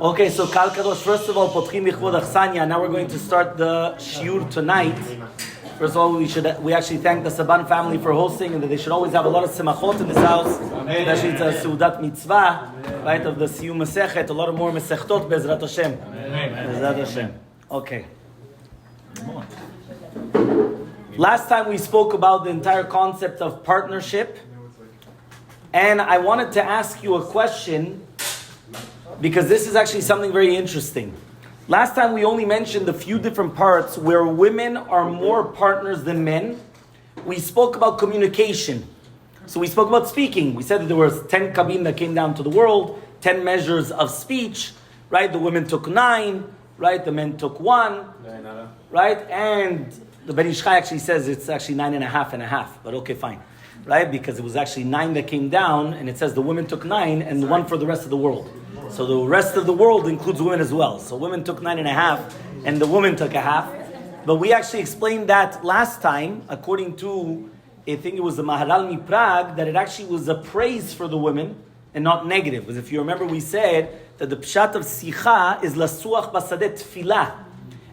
Okay, so Kal Kadosh, first of all, Potchim Yichvod Achsanya. Now we're going to start the shiur tonight. First of all, we actually thank the Saban family for hosting, and that they should always have a lot of semachot in this house. Especially it's a Seudat Mitzvah, right, of the Siyum Masechet, a lot of more Masechtot, Bezrat Hashem. Bezrat Hashem. Okay. Last time we spoke about the entire concept of partnership, and I wanted to ask you a question, because this is actually something very interesting. Last time we only mentioned a few different parts where women are more partners than men. We spoke about communication. So we spoke about speaking. We said that there was 10 kabim that came down to the world, 10 measures of speech, right? The women took 9, right? The men took 1, right? And the Ben Ish Chai actually says it's actually 9.5, but okay, fine. Right? Because it was actually 9 that came down, and it says the women took 9 and 1 for the rest of the world. So the rest of the world includes women as well. So women took 9.5 and the woman took 1/2. But we actually explained that last time, according to, I think it was the Maharal Mi Prague, that it actually was a praise for the women and not negative. Because if you remember, we said that the pshat of sicha is lasuach basadeh tefillah.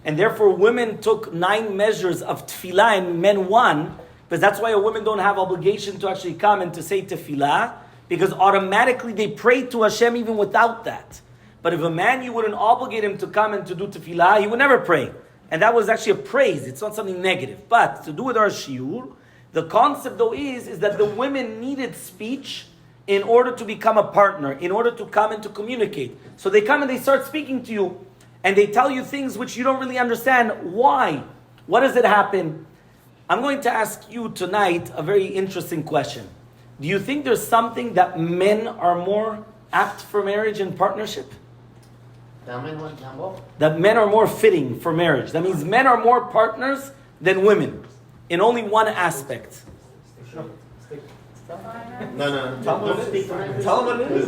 And therefore women took 9 measures of tefillah and men 1. Because that's why a woman don't have obligation to actually come and to say tefillah, because automatically they pray to Hashem even without that. But if a man, you wouldn't obligate him to come and to do tefillah, he would never pray. And that was actually a praise, it's not something negative. But to do with our shiur, the concept though is that the women needed speech in order to become a partner, in order to come and to communicate. So they come and they start speaking to you, and they tell you things which you don't really understand. Why? What does it happen? I'm going to ask you tonight a very interesting question. Do you think there's something that men are more apt for marriage and partnership? That men are more fitting for marriage. That means men are more partners than women in only one aspect. No. Tell them what it is.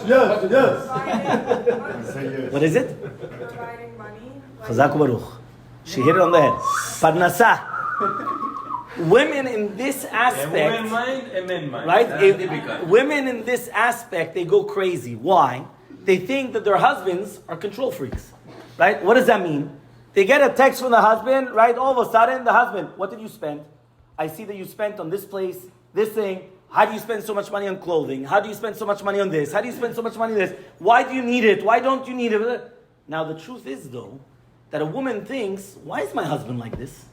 Yes. What is it? Providing money. Chazak Baruch. She hit it on the head. Parnasa. Women in this aspect, right? Women in this aspect, they go crazy. Why? They think that their husbands are control freaks, right? What does that mean? They get a text from the husband, right? All of a sudden, the husband, what did you spend? I see that you spent on this place, this thing. How do you spend so much money on clothing? How do you spend so much money on this? How do you spend so much money on this? Why do you need it? Why don't you need it? Now, the truth is, though, that a woman thinks, why is my husband like this?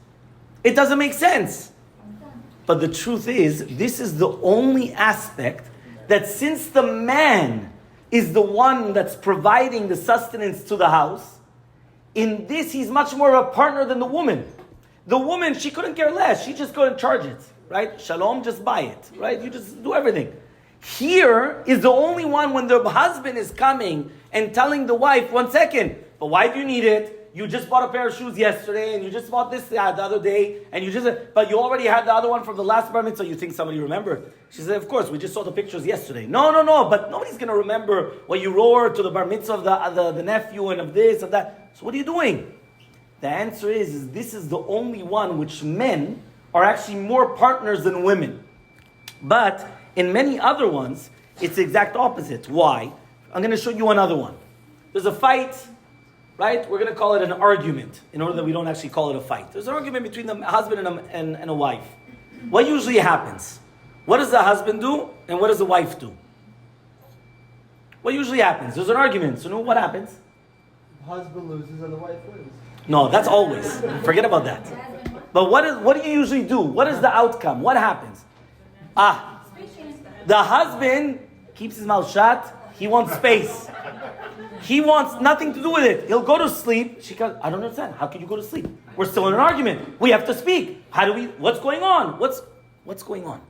It doesn't make sense. But the truth is, this is the only aspect that since the man is the one that's providing the sustenance to the house, in this he's much more of a partner than the woman. The woman, she couldn't care less. She just go and charge it, right? Shalom, just buy it, right? You just do everything. Here is the only one when the husband is coming and telling the wife, 1 second, but why do you need it? You just bought a pair of shoes yesterday, and you just bought this the other day, and but you already had the other one from the last bar mitzvah. You think somebody remembered? She said, of course, we just saw the pictures yesterday. No, but nobody's going to remember what you wore to the bar mitzvah of the nephew and of this and that. So what are you doing? The answer is this is the only one which men are actually more partners than women. But in many other ones, it's the exact opposite. Why? I'm going to show you another one. There's a fight. Right? We're going to call it an argument in order that we don't actually call it a fight. There's an argument between the husband and a wife. What usually happens? What does the husband do and what does the wife do? What usually happens? There's an argument. So what happens? The husband loses and the wife wins. No, that's always. Forget about that. But what do you usually do? What is the outcome? What happens? The husband keeps his mouth shut. He wants space. He wants nothing to do with it. He'll go to sleep. She goes, I don't understand. How can you go to sleep? We're still in an argument. We have to speak. What's going on? What's going on?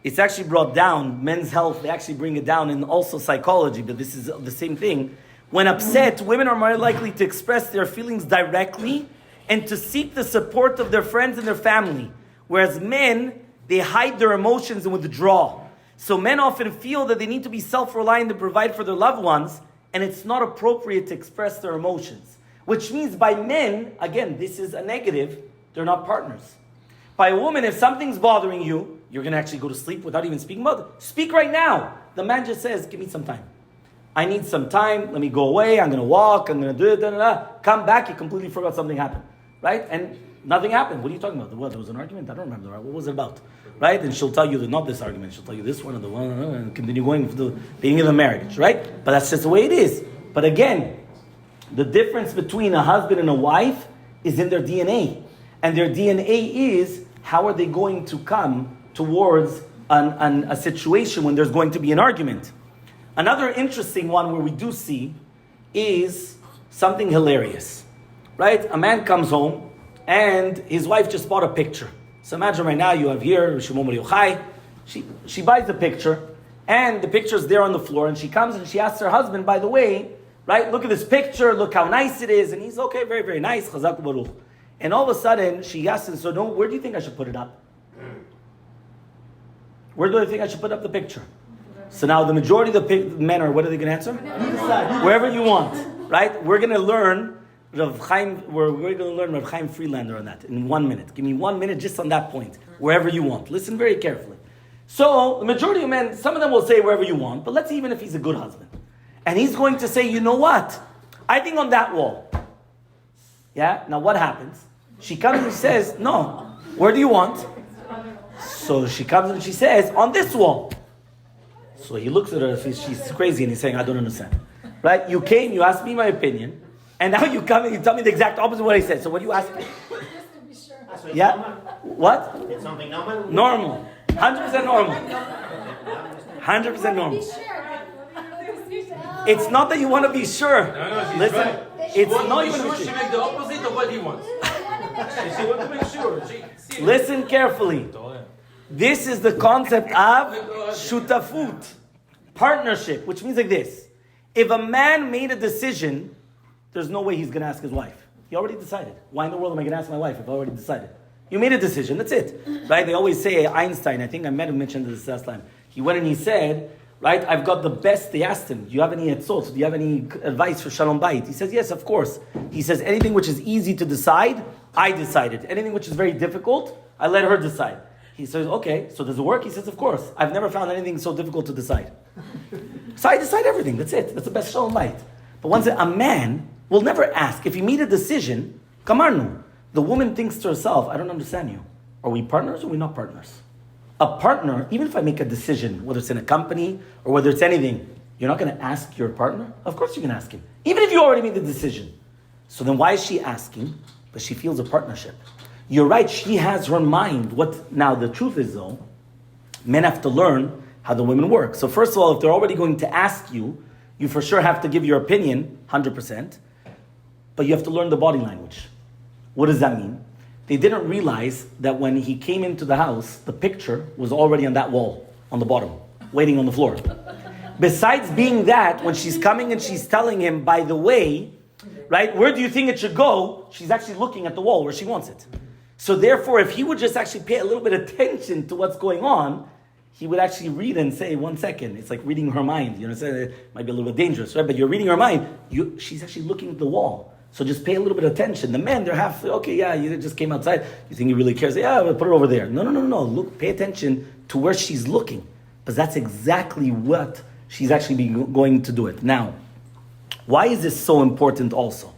It's actually brought down, men's health, they actually bring it down, and also psychology, but this is the same thing. When upset, women are more likely to express their feelings directly and to seek the support of their friends and their family. Whereas men, they hide their emotions and withdraw. So men often feel that they need to be self-reliant and provide for their loved ones, and it's not appropriate to express their emotions. Which means by men, again, this is a negative, they're not partners. By a woman, if something's bothering you, you're going to actually go to sleep without even speaking about it. Speak right now. The man just says, give me some time. I need some time. Let me go away. I'm going to walk. I'm going to do it. Come back. You completely forgot something happened. Right? And nothing happened. What are you talking about? What? There was an argument? I don't remember. Right? What was it about? Right? And she'll tell you that not this argument. She'll tell you this one and the one and continue going for the beginning of the marriage. Right? But that's just the way it is. But again, the difference between a husband and a wife is in their DNA. And their DNA is how are they going to come towards a situation when there's going to be an argument. Another interesting one where we do see is something hilarious. Right? A man comes home and his wife just bought a picture. So imagine right now you have here, she buys the picture and the picture's there on the floor and she comes and she asks her husband, by the way, right, look at this picture, look how nice it is. And he's okay, very, very nice. Chazak Baruch. And all of a sudden she asks him, so no, where do you think I should put it up? Where do I think I should put up the picture? So now the majority of the men are, what are they going to answer? Wherever you want, right? We're going to learn Rav Chaim, we're going to learn Rav Chaim Freelander on that in 1 minute. Give me 1 minute just on that point, wherever you want. Listen very carefully. So the majority of men, some of them will say wherever you want, but let's see even if he's a good husband. And he's going to say, you know what? I think on that wall. Yeah? Now what happens? She comes and says, no, where do you want? So she comes and she says, on this wall. So he looks at her, she's crazy, and he's saying, I don't understand. Right? You came, you asked me my opinion, and now you come and you tell me the exact opposite of what I said. So what do you ask me? Yeah? What? It's something normal? Normal. 100% normal. 100% normal. It's not that you want to be sure. No, listen, right. it's not even sure. She make the opposite of what he wants. She wants to make sure. Listen carefully. This is the concept of shutafut, partnership, which means like this. If a man made a decision, there's no way he's going to ask his wife. He already decided. Why in the world am I going to ask my wife if I already decided? You made a decision, that's it. Right? They always say, Einstein, I think I might have mentioned this last time. He went and he said, right, I've got the best. They asked him, do you have any etzot? Do you have any advice for Shalom Bayit? He says, yes, of course. He says, anything which is easy to decide, I decided. Anything which is very difficult, I let her decide. He says, okay, so does it work? He says, of course. I've never found anything so difficult to decide. So I decide everything, that's it. That's the best Shalom Bayit. But once a man will never ask, if he made a decision, kamarnu, the woman thinks to herself, I don't understand you. Are we partners or are we not partners? A partner, even if I make a decision, whether it's in a company or whether it's anything, you're not going to ask your partner? Of course you can ask him. Even if you already made the decision. So then why is she asking? But she feels a partnership. You're right, she has her mind. Now the truth is though, men have to learn how the women work. So first of all, if they're already going to ask you, you for sure have to give your opinion, 100%. But you have to learn the body language. What does that mean? They didn't realize that when he came into the house, the picture was already on that wall, on the bottom, waiting on the floor. Besides being that, when she's coming and she's telling him, by the way, right, where do you think it should go? She's actually looking at the wall where she wants it. So therefore, if he would just actually pay a little bit of attention to what's going on, he would actually read and say, 1 second. It's like reading her mind. You know, it might be a little bit dangerous, right? But you're reading her mind. She's actually looking at the wall. So just pay a little bit of attention. The men, they're half, okay, yeah, you just came outside. You think he really cares? Yeah, we'll put it over there. No. Look, pay attention to where she's looking. Because that's exactly what she's actually going to do it. Now, why is this so important also?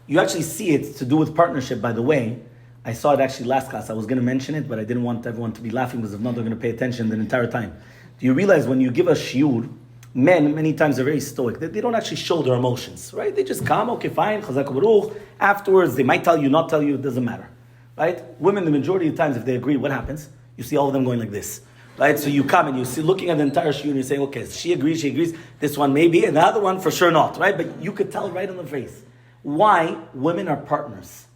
You actually see it to do with partnership, by the way. I saw it actually last class. I was going to mention it, but I didn't want everyone to be laughing because if not, they're going to pay attention the entire time. Do you realize when you give a shiur, men, many times, are very stoic. They don't actually show their emotions, right? They just come, okay, fine, chazak baruch. Afterwards, they might tell you, not tell you, it doesn't matter, right? Women, the majority of the times, if they agree, what happens? You see all of them going like this, right? So you come and you see, looking at the entire shiur, and you're saying, okay, she agrees, this one maybe, and the other one for sure not, right? But you could tell right on the face. Why? Women are partners.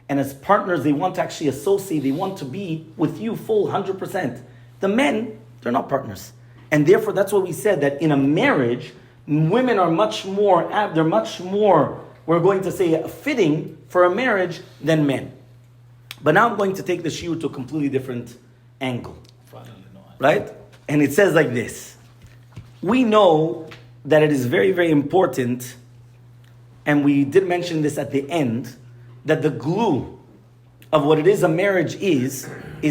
And as partners, they want to actually associate, they want to be with you full 100%. The men, they're not partners. And therefore, that's what we said, that in a marriage, women are much more, we're going to say, fitting for a marriage than men. But now I'm going to take the shiur to a completely different angle. Right? And it says like this. We know that it is very, very important, and we did mention this at the end, that the glue of what it is a marriage is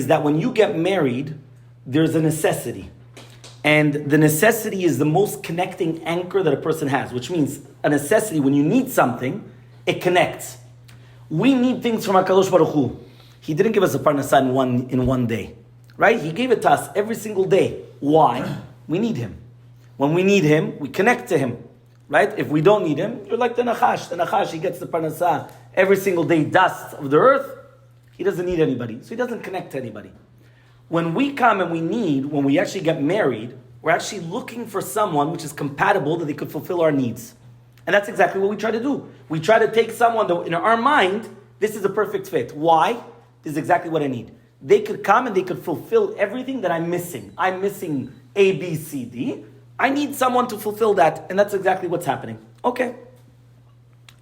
that when you get married, there's a necessity. And the necessity is the most connecting anchor that a person has, which means a necessity, when you need something, it connects. We need things from HaKadosh Baruch Hu. He didn't give us a parnasah in one day, right? He gave it to us every single day. Why? We need him. When we need him, we connect to him, right? If we don't need him, you're like the Nachash. The Nachash, he gets the parnasah every single day, dust of the earth. He doesn't need anybody, so he doesn't connect to anybody. When we come and when we actually get married, we're actually looking for someone which is compatible that they could fulfill our needs. And that's exactly what we try to do. We try to take someone that in our mind, this is a perfect fit. Why? This is exactly what I need. They could come and they could fulfill everything that I'm missing. I'm missing A, B, C, D. I need someone to fulfill that. And that's exactly what's happening. Okay.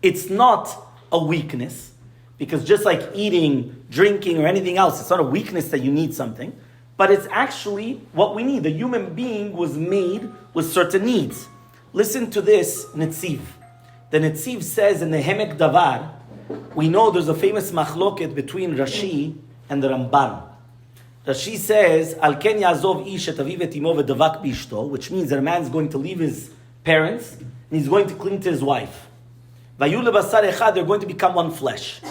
It's not a weakness. Because just like eating, drinking, or anything else, it's not a weakness that you need something, but it's actually what we need. The human being was made with certain needs. Listen to this Netziv. The Netziv says in the Hemek Davar, we know there's a famous machloket between Rashi and the Ramban. Rashi says, Al ken yazov ish et aviv et imo v'davak b'ishto, which means that a man's going to leave his parents and he's going to cling to his wife. Vayu lebasar echad, they're going to become one flesh.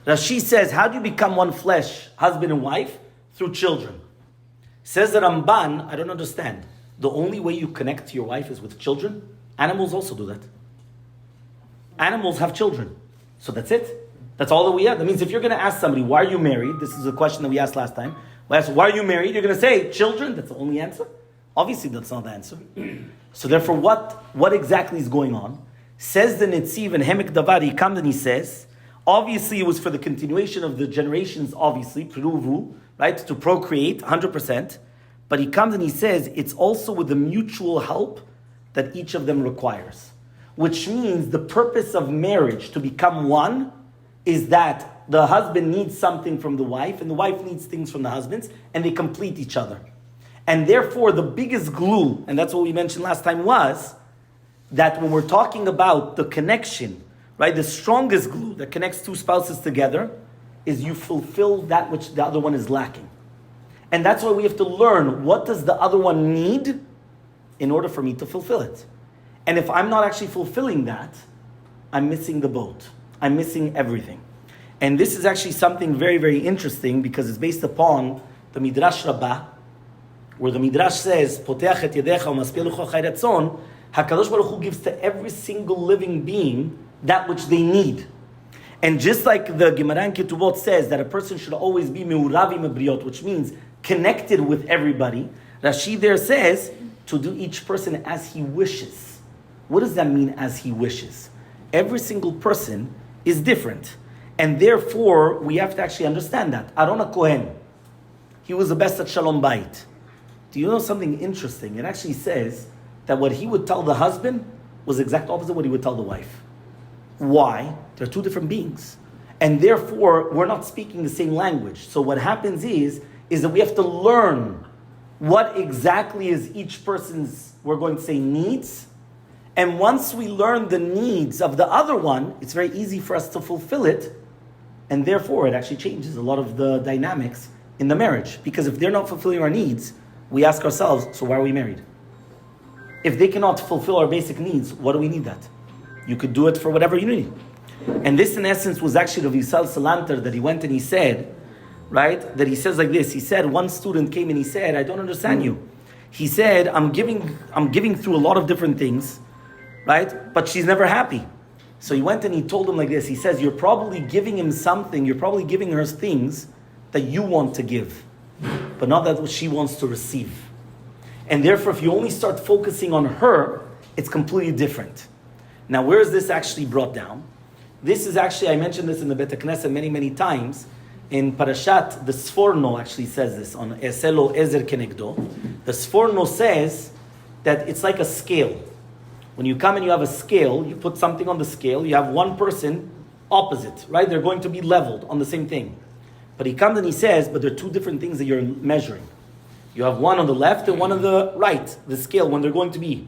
Rashi says, how do you become one flesh, husband and wife? Through children. Says the Ramban, I don't understand. The only way you connect to your wife is with children? Animals also do that. Animals have children. So that's it. That's all that we have. That means if you're going to ask somebody, why are you married? This is a question that we asked last time. We asked, why are you married? You're going to say, children. That's the only answer. Obviously, that's not the answer. So therefore, what exactly is going on? Says the Netziv and Hemek Davar, he comes and he says, obviously, it was for the continuation of the generations, obviously, Peruvu, right, to procreate, 100%. But he comes and he says, it's also with the mutual help that each of them requires. Which means the purpose of marriage, to become one, is that the husband needs something from the wife, and the wife needs things from the husband, and they complete each other. And therefore, the biggest glue, and that's what we mentioned last time, was that when we're talking about the connection, right, the strongest glue that connects two spouses together is you fulfill that which the other one is lacking. And that's why we have to learn, what does the other one need in order for me to fulfill it? And if I'm not actually fulfilling that, I'm missing the boat. I'm missing everything. And this is actually something very, very interesting because it's based upon the Midrash Rabbi, where the Midrash says, Poteach et yedecha u'maspeh lucha chai ratzon, HaKadosh Baruch Hu gives to every single living being that which they need. And just like the Gemara in Ketubot says that a person should always be me'urav im habriot, which means connected with everybody, Rashi there says to do each person as he wishes. What does that mean, as he wishes? Every single person is different. And therefore, we have to actually understand that. Aaron HaKohen, he was the best at Shalom Bayit. Do you know something interesting? It actually says that what he would tell the husband was the exact opposite of what he would tell the wife. Why? They're two different beings. And therefore, we're not speaking the same language. So what happens is that we have to learn what exactly is each person's, we're going to say, needs. And once we learn the needs of the other one, it's very easy for us to fulfill it. And therefore, it actually changes a lot of the dynamics in the marriage. Because if they're not fulfilling our needs, we ask ourselves, so why are we married? If they cannot fulfill our basic needs, what do we need that? You could do it for whatever you need. And this, in essence, was actually the Oziel Salanter that he went and he said, right? That he says like this. He said, one student came and he said, I don't understand you. He said, I'm giving through a lot of different things, right? But she's never happy. So he went and he told him like this. He says, you're probably giving him something. You're probably giving her things that you want to give, but not that what she wants to receive. And therefore, if you only start focusing on her, it's completely different. Now, where is this actually brought down? This is actually, I mentioned this in the Bet Knesset many, many times. In Parashat, the Sforno actually says this, on Eselo Ezer Kenegdo. The Sforno says that it's like a scale. When you come and you have a scale, you put something on the scale, you have one person opposite, right? They're going to be leveled on the same thing. But he comes and he says, but there are two different things that you're measuring. You have one on the left and one on the right, the scale, when they're going to be.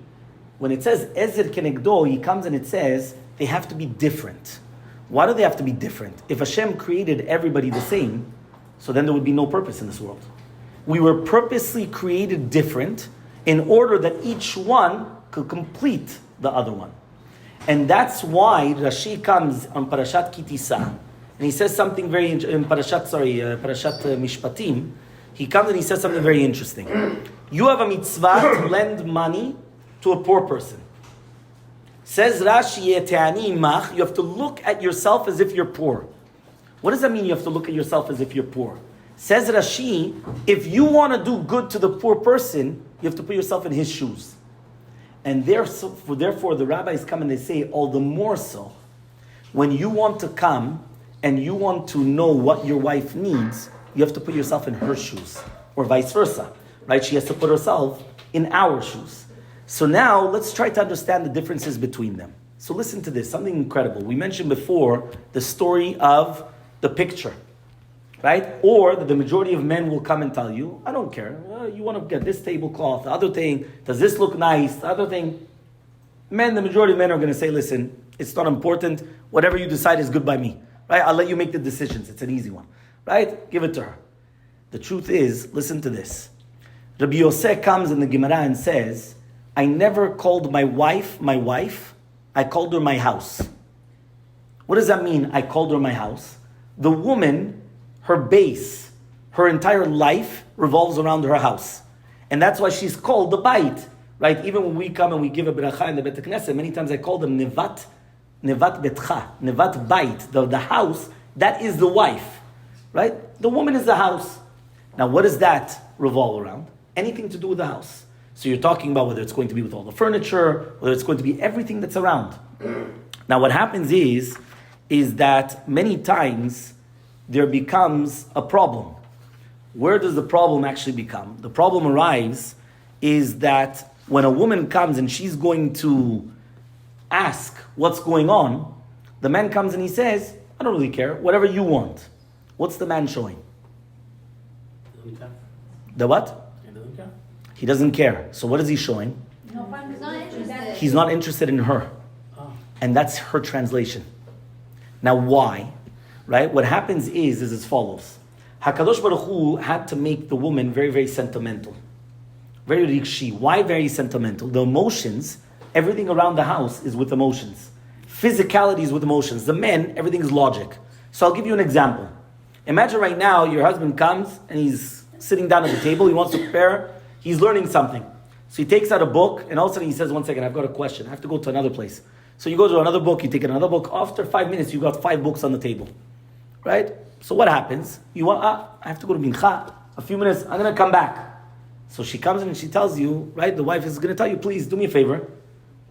When it says Ezer Kenegdo, he comes and it says they have to be different. Why do they have to be different? If Hashem created everybody the same, so then there would be no purpose in this world. We were purposely created different in order that each one could complete the other one. And that's why Rashi comes on Parashat Kitisa, and he says something very in Parashat Mishpatim. He comes and he says something very interesting. You have a mitzvah to lend money to a poor person. Says Rashi, you have to look at yourself as if you're poor. What does that mean? You have to look at yourself as if you're poor. Says Rashi, if you want to do good to the poor person, you have to put yourself in his shoes. And therefore, the rabbis come and they say, all the more so, when you want to come and you want to know what your wife needs, you have to put yourself in her shoes, or vice versa, right? She has to put herself in our shoes. So now, let's try to understand the differences between them. So listen to this, something incredible. We mentioned before the story of the picture, right? Or the majority of men will come and tell you, I don't care. You want to get this tablecloth, the other thing, does this look nice, the other thing. The majority of men are going to say, listen, it's not important. Whatever you decide is good by me, right? I'll let you make the decisions. It's an easy one, right? Give it to her. The truth is, listen to this. Rabbi Yosef comes in the Gemara and says, I never called my wife, I called her my house. What does that mean, I called her my house? The woman, her base, her entire life revolves around her house. And that's why she's called the Bayit, right? Even when we come and we give a bracha in the Bet Knesset, many times I call them Nevat Betcha, Nevat Bayit, the house, that is the wife, right? The woman is the house. Now what does that revolve around? Anything to do with the house. So you're talking about whether it's going to be with all the furniture, whether it's going to be everything that's around. Now what happens is that many times there becomes a problem. Where does the problem actually become? The problem arrives is that when a woman comes and she's going to ask what's going on, the man comes and he says, I don't really care, whatever you want. What's the man showing? The what? He doesn't care. So what is he showing? He's not interested in her. And that's her translation. Now why? Right? What happens is as follows. HaKadosh Baruch Hu had to make the woman very, very sentimental. Very rikshi. Why very sentimental? The emotions, everything around the house is with emotions. Physicality is with emotions. The men, everything is logic. So I'll give you an example. Imagine right now your husband comes and he's sitting down at the table. He wants to prepare. He's learning something. So he takes out a book and all of a sudden he says, one second, I've got a question. I have to go to another place. So you go to another book, you take another book. After 5 minutes, you've got 5 books on the table. Right? So what happens? I have to go to Mincha. A few minutes, I'm going to come back. So she comes in and she tells you, right? The wife is going to tell you, please do me a favor.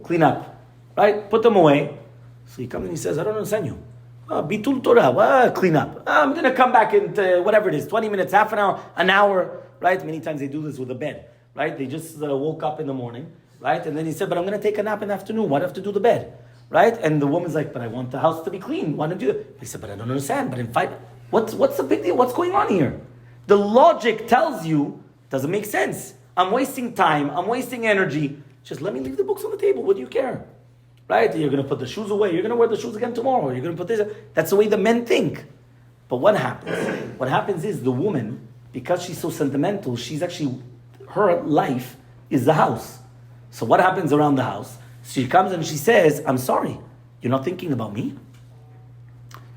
Clean up. Right? Put them away. So he comes and he says, I don't understand you. Bitul Torah. Clean up. I'm going to come back in whatever it is, 20 minutes, half an hour, an hour. Right? Many times they do this with a bed. Right? They just woke up in the morning. Right? And then he said, but I'm going to take a nap in the afternoon. Why do I have to do the bed? Right? And the woman's like, but I want the house to be clean. Why don't you do it? He said, but I don't understand. But in 5, what's the big deal? What's going on here? The logic tells you, doesn't make sense. I'm wasting time. I'm wasting energy. Just let me leave the books on the table. What do you care? Right? You're going to put the shoes away. You're going to wear the shoes again tomorrow. You're going to put this. That's the way the men think. But what happens? What happens is the woman, because she's so sentimental, she's actually, her life is the house. So what happens around the house? She comes and she says, I'm sorry, you're not thinking about me?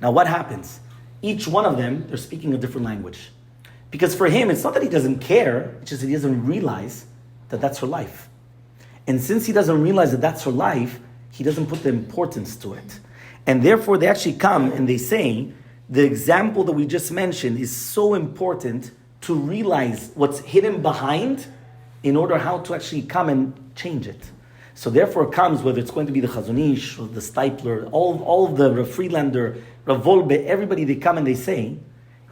Now what happens? Each one of them, they're speaking a different language. Because for him, it's not that he doesn't care, it's just that he doesn't realize that that's her life. And since he doesn't realize that that's her life, he doesn't put the importance to it. And therefore they actually come and they say, the example that we just mentioned is so important to realize what's hidden behind in order how to actually come and change it. So therefore it comes, whether it's going to be the Chazon Ish, or the Stipler, all of the Freelander, Rav Wolbe, everybody, they come and they say,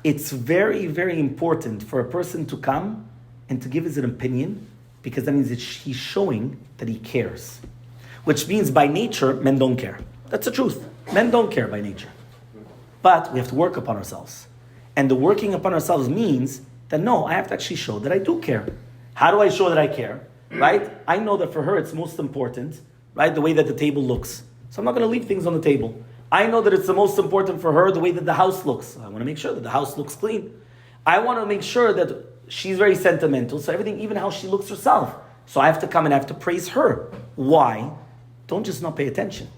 it's very, very important for a person to come and to give his opinion, because that means that he's showing that he cares. Which means by nature, men don't care. That's the truth. Men don't care by nature. But we have to work upon ourselves. And the working upon ourselves means that no, I have to actually show that I do care. How do I show that I care? Right? I know that for her it's most important, right? The way that the table looks. So I'm not going to leave things on the table. I know that it's the most important for her, the way that the house looks. I want to make sure that the house looks clean. I want to make sure that she's very sentimental. So everything, even how she looks herself, So I have to come and I have to praise her. Why? Don't just not pay attention.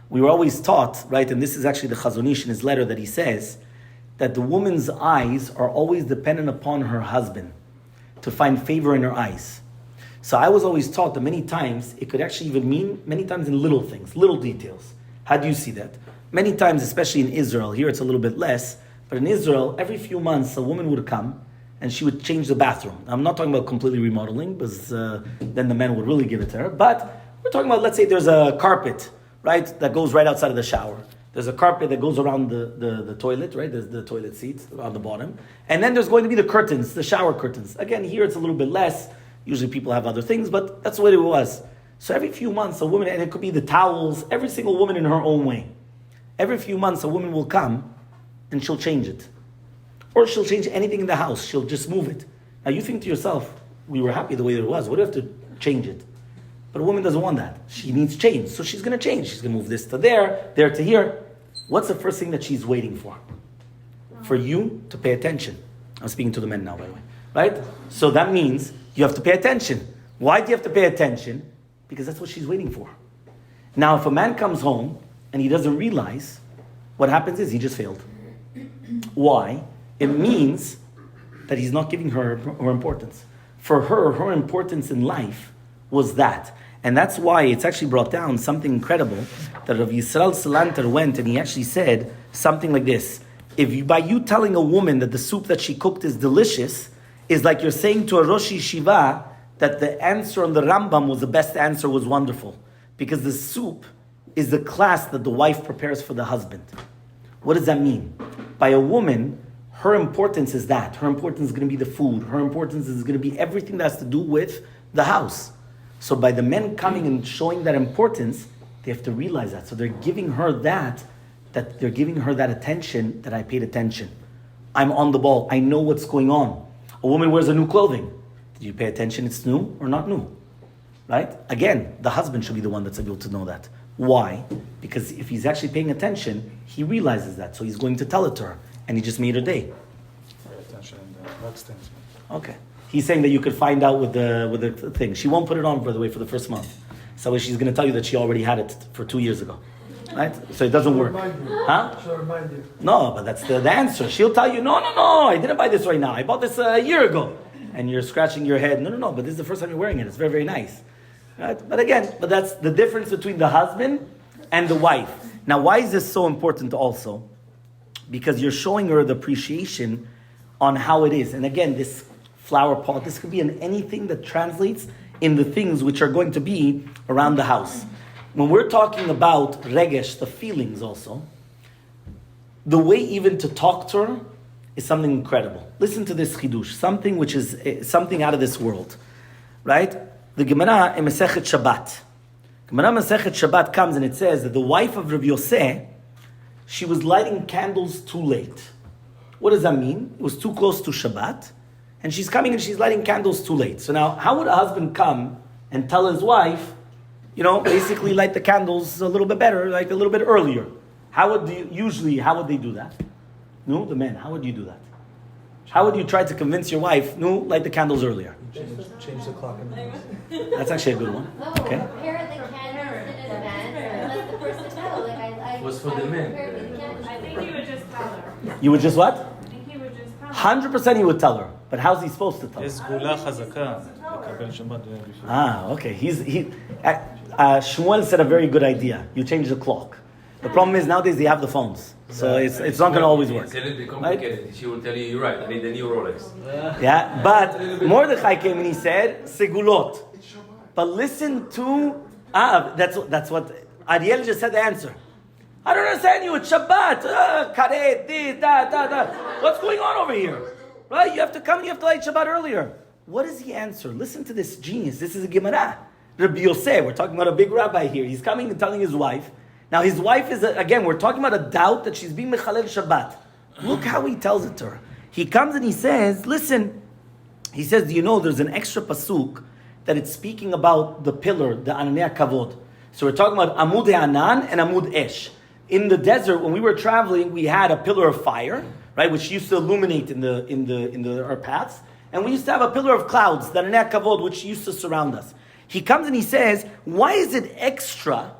We were always taught, right, and this is actually the Chazon Ish in his letter that he says, that the woman's eyes are always dependent upon her husband to find favor in her eyes. So I was always taught that many times, it could actually even mean many times in little things, little details. How do you see that? Many times, especially in Israel, here it's a little bit less, but in Israel, every few months a woman would come and she would change the bathroom. I'm not talking about completely remodeling, because then the men would really give it to her, but we're talking about, let's say there's a carpet, right, that goes right outside of the shower. There's a carpet that goes around the toilet, right? There's the toilet seats on the bottom. And then there's going to be the curtains, the shower curtains. Again, here it's a little bit less. Usually people have other things, but that's what it was. So every few months, a woman, and it could be the towels, every single woman in her own way. Every few months, a woman will come and she'll change it. Or she'll change anything in the house. She'll just move it. Now you think to yourself, we were happy the way it was. What do you have to change it? But a woman doesn't want that. She needs change. So she's going to change. She's going to move this to there to here. What's the first thing that she's waiting for? For you to pay attention. I'm speaking to the men now, by the way. Right? So that means you have to pay attention. Why do you have to pay attention? Because that's what she's waiting for. Now, if a man comes home and he doesn't realize, what happens is he just failed. Why? It means that he's not giving her importance. For her, her importance in life was that. And that's why it's actually brought down something incredible that Rav Yisrael Salanter went and he actually said something like this. By you telling a woman that the soup that she cooked is delicious, is like you're saying to a Rosh Yeshiva that the answer on the Rambam was the best answer, was wonderful. Because the soup is the class that the wife prepares for the husband. What does that mean? By a woman, her importance is that. Her importance is going to be the food. Her importance is going to be everything that has to do with the house. So by the men coming and showing that importance, they have to realize that. So they're giving her that they're giving her that attention, that I paid attention. I'm on the ball. I know what's going on. A woman wears a new clothing. Did you pay attention it's new or not new? Right? Again, the husband should be the one that's able to know that. Why? Because if he's actually paying attention, he realizes that. So he's going to tell it to her. And he just made her day. Okay. He's saying that you could find out with the thing. She won't put it on, by the way, for the first month. So she's going to tell you that she already had it for 2 years ago. Right? So it doesn't work. Huh? She'll remind you. No, but that's the answer. She'll tell you, no, I didn't buy this right now. I bought this a year ago. And you're scratching your head. No, but this is the first time you're wearing it. It's very, very nice. Right? But again, that's the difference between the husband and the wife. Now, why is this so important also? Because you're showing her the appreciation on how it is. And again, this flower pot, this could be in anything that translates in the things which are going to be around the house. When we're talking about regesh, the feelings also, the way even to talk to her is something incredible. Listen to this chidush, something which is something out of this world. Right? The Gemara in Masechet Shabbat. Gemara Masechet Shabbat comes and it says that the wife of Rabbi Yosef, she was lighting candles too late. What does that mean? It was too close to Shabbat. And she's coming and she's lighting candles too late. So now, how would a husband come and tell his wife, basically light the candles a little bit better, like a little bit earlier? How would they do that? No, the men, how would you do that? How would you try to convince your wife, light the candles earlier? Change the clock in the house. That's actually a good one. No, Okay. prepare the candles in advance and let the person know. It was for the men. I think he would just tell her. You would just what? I think he would just tell her. 100% he would tell her. But how's he supposed to tell her? יש סגולה חזקה לקבל שבת לפני. Okay. Shmuel said a very good idea. You change the clock. The problem is nowadays they have the phones. So it's not going to always work. It's a little bit complicated. She will tell you, you're right, I need a new Rolex. Yeah, but Mordechai came and he said, Segulot. But listen to, that's what, Ariel just said the answer. I don't understand you, it's Shabbat, karet, this, that. What's going on over here? Right, you have to light Shabbat earlier. What is the answer? Listen to this genius. This is a Gemara. Rabbi Yosef, we're talking about a big rabbi here. He's coming and telling his wife. Now his wife is, again, we're talking about a doubt that she's being mechalel Shabbat. Look how he tells it to her. He comes and he says, listen. He says, do you know there's an extra pasuk that it's speaking about the pillar, the Ananei Kavod. So we're talking about Amud Anan and Amud Esh. In the desert, when we were traveling, we had a pillar of fire, right, which used to illuminate in our paths. And we used to have a pillar of clouds, the Ranei Kavod, which used to surround us. He comes and he says, why is it extra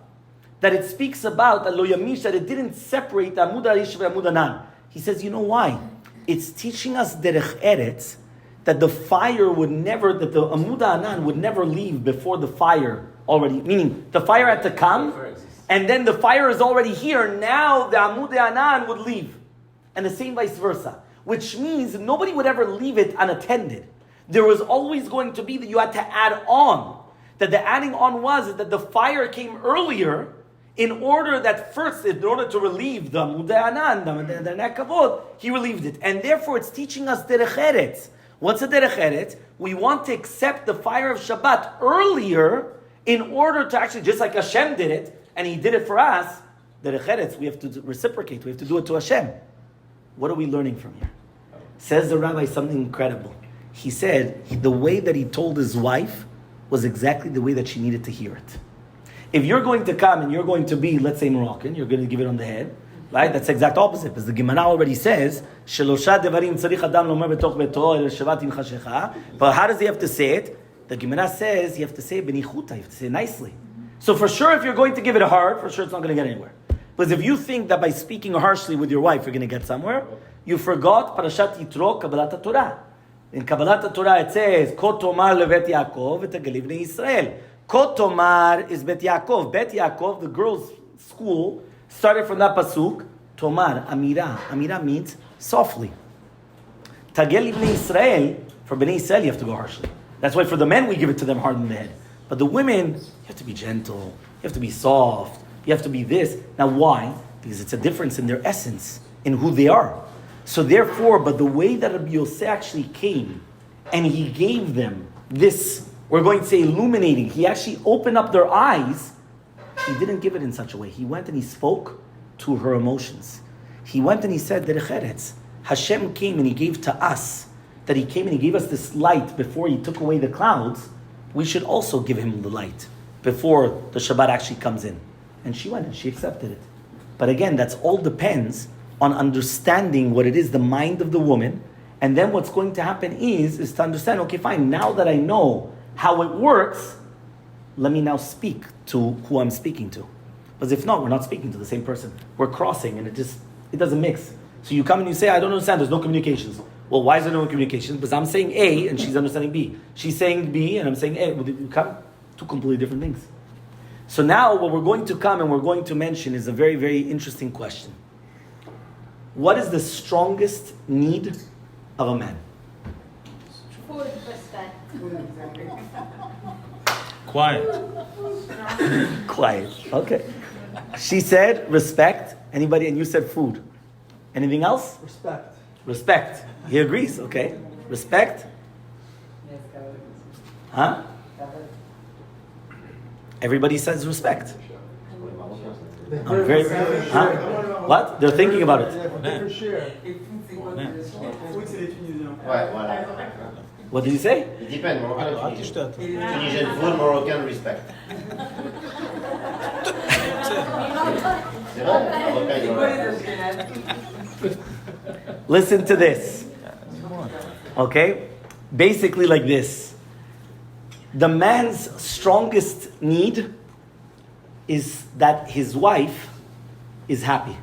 that it speaks about Lo Yamish, that it didn't separate the Amud Arish and Amud Anan? He says, you know why? It's teaching us Derech Eretz, that the fire would never, that the Amud Anan would never leave before the fire already, meaning the fire had to come, and then the fire is already here, now the Amud Anan would leave. And the same vice versa. Which means nobody would ever leave it unattended. There was always going to be that you had to add on. That the adding on was that the fire came earlier in order to relieve the Amud Anan, the Ranei Kavod, he relieved it. And therefore it's teaching us Derech Eretz. What's a Derech Eretz? We want to accept the fire of Shabbat earlier in order to actually, just like Hashem did it, and He did it for us, Derech Eretz, we have to reciprocate, we have to do it to Hashem. What are we learning from here? Says the Rabbi something incredible. He said the way that he told his wife was exactly the way that she needed to hear it. If you're going to come and you're going to be, let's say, Moroccan, you're going to give it on the head, right? That's the exact opposite, because the Gemara already says, "Shelosha devarim tzarich adam lomer betoch beto el shavat im chashecha." But how does he have to say it? The Gemara says you have to say it benichuta, you have to say it nicely. So for sure, if you're going to give it hard, for sure it's not going to get anywhere. Because if you think that by speaking harshly with your wife you're going to get somewhere, you forgot Parashat Yitro, Kabbalat Torah. In Kabbalat Torah it says, Ko tomar levet Yaakov v'tegali bnei Yisrael. Ko tomar is Bet Yaakov. Bet Yaakov, the girls' school, started from that pasuk. Tomar, Amira. Amira means softly. Tageli bnei Yisrael, for bnei Yisrael you have to go harshly. That's why for the men we give it to them hard in the head. But the women, you have to be gentle. You have to be soft. You have to be this. Now why? Because it's a difference in their essence, in who they are. So therefore, but the way that Rabbi Yosef actually came, and he gave them this, we're going to say illuminating, he actually opened up their eyes, he didn't give it in such a way. He went and he spoke to her emotions. He went and he said, Derech Eretz, Hashem came and he gave to us, that he came and he gave us this light before he took away the clouds, we should also give him the light before the Shabbat actually comes in. And she went and she accepted it. But again, that's all depends on understanding what it is, the mind of the woman. And then what's going to happen is to understand, okay, fine, now that I know how it works, let me now speak to who I'm speaking to. Because if not, we're not speaking to the same person. We're crossing and it doesn't mix. So you come and you say, I don't understand, there's no communications. Well, why is there no communications? Because I'm saying A and she's understanding B. She's saying B and I'm saying A. Well, you come two completely different things. So now what we're going to come and we're going to mention is a very, very interesting question. What is the strongest need of a man? Food, respect. Quiet. Quiet. Okay. She said respect. Anybody? And you said food. Anything else? Respect. Respect. He agrees. Okay. Respect. Huh? Everybody says respect. I'm very. Huh? What? They're thinking about it. What did you say? It depends. אל תשתת. Tunisian food, Moroccan respect. Listen to this. Okay? Basically like this. The man's strongest need is that his wife is happy.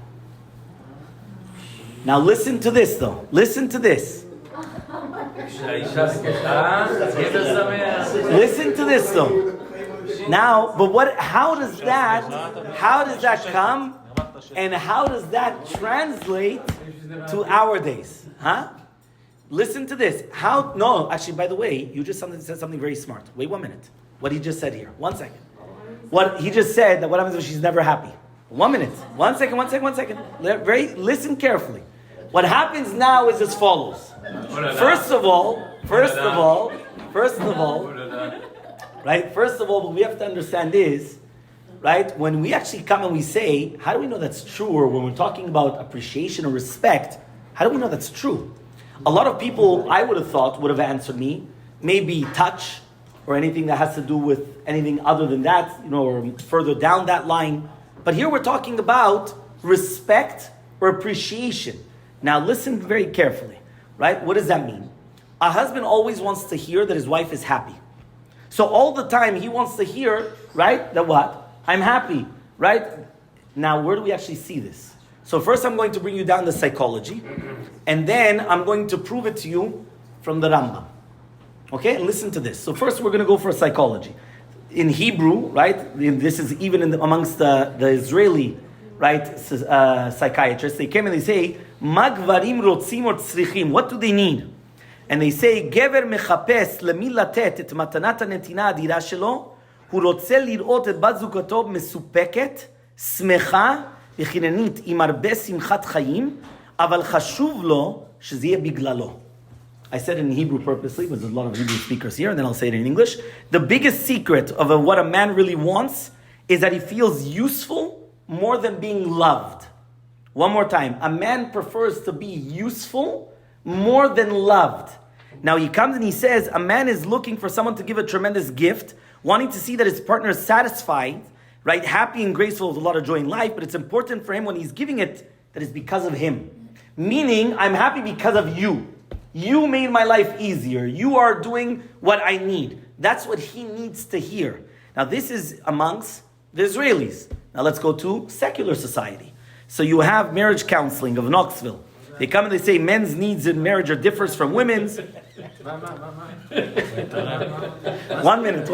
Now listen to this though. Listen to this. Listen to this though. Now, but how does that come? And how does that translate to our days? Huh? Listen to this. Actually, by the way, you just said something very smart. Wait 1 minute. What he just said here. 1 second. What he just said, that what happens if she's never happy? 1 minute. 1 second. Listen carefully. What happens now is as follows. First of all, right? First of all, what we have to understand is, right, when we actually come and we say, how do we know that's true? Or when we're talking about appreciation or respect, how do we know that's true? A lot of people, I would have thought, would have answered me, maybe touch, or anything that has to do with anything other than that, or further down that line. But here we're talking about respect or appreciation. Now listen very carefully, right? What does that mean? A husband always wants to hear that his wife is happy. So all the time he wants to hear, right, that what? I'm happy, right? Now, where do we actually see this? So first I'm going to bring you down the psychology, and then I'm going to prove it to you from the Rambam. Okay, and listen to this. So first we're going to go for psychology. In Hebrew, right, this is even amongst the Israeli, right, psychiatrists, they came and they say, Magvarim rotzim or tzrichim, what do they need? And they say, Gever mechapes lemi latet et matanat hanetina adira shelo, hu rotze lirot et bat zugato mesupeket, smecha, וחיננית עם הרבה שמחת חיים, אבל חשוב לו שזה יהיה בגללו. I said it in Hebrew purposely, because there's a lot of Hebrew speakers here, and then I'll say it in English. The biggest secret of what a man really wants is that he feels useful more than being loved. One more time. A man prefers to be useful more than loved. Now he comes and he says, a man is looking for someone to give a tremendous gift, wanting to see that his partner is satisfied, right, happy and graceful with a lot of joy in life, but it's important for him when he's giving it that it's because of him. Meaning, I'm happy because of you. You made my life easier. You are doing what I need. That's what he needs to hear. Now this is amongst the Israelis. Now let's go to secular society. So you have marriage counseling of Knoxville. They come and they say men's needs in marriage are differs from women's. 1 minute.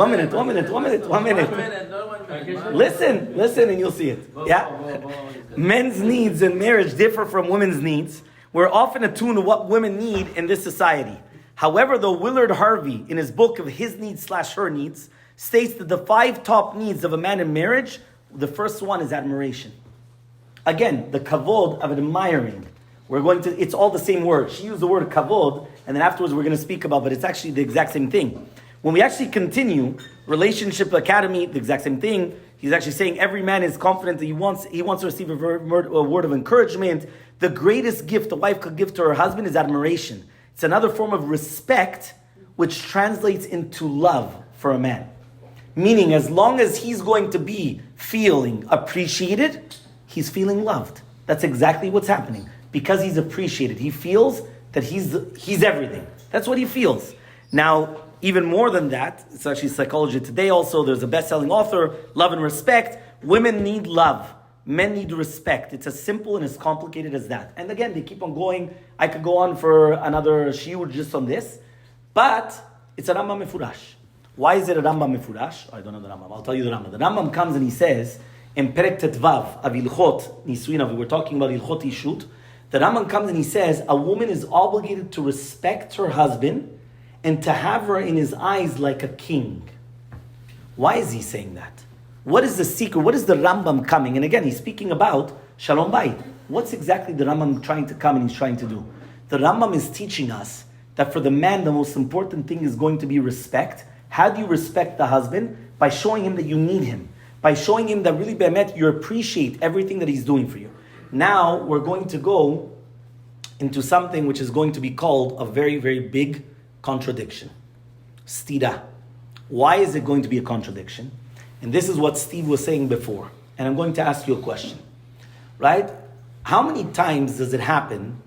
Listen, and you'll see it. Yeah? Men's needs in marriage differ from women's needs. We're often attuned to what women need in this society. However, though Willard Harvey, in his book of His Needs / Her Needs, states that the 5 top needs of a man in marriage, the first one is admiration. Again, the kavod of admiring. It's all the same word. She used the word kavod, and then afterwards we're going to speak about, but it's actually the exact same thing. When we actually continue, Relationship Academy, the exact same thing. He's actually saying every man is confident that he wants to receive a word of encouragement. The greatest gift a wife could give to her husband is admiration. It's another form of respect, which translates into love for a man. Meaning, as long as he's going to be feeling appreciated, he's feeling loved. That's exactly what's happening. Because he's appreciated. He feels that he's everything. That's what he feels. Now, even more than that, it's actually Psychology Today also, there's a best-selling author, Love and Respect. Women need love. Men need respect. It's as simple and as complicated as that. And again, they keep on going. I could go on for another shiur just on this. But it's a Rambam Mefurash. Why is it a Rambam Mefurash? I don't know the Rambam. I'll tell you the Rambam. The Rambam comes and he says, in Perek Tetvav of Ilchot Nisuin, we were talking about Ilchot Ishut. The Rambam comes and he says, a woman is obligated to respect her husband and to have her in his eyes like a king. Why is he saying that? What is the secret? What is the Rambam coming? And again, he's speaking about Shalom Bayit. What's exactly the Rambam trying to come and he's trying to do? The Rambam is teaching us that for the man, the most important thing is going to be respect. How do you respect the husband? By showing him that you need him. By showing him that really, be'emet, you appreciate everything that he's doing for you. Now, we're going to go into something which is going to be called a very, very big contradiction. Stira. Why is it going to be a contradiction? And this is what Steve was saying before. And I'm going to ask you a question. Right? How many times does it happen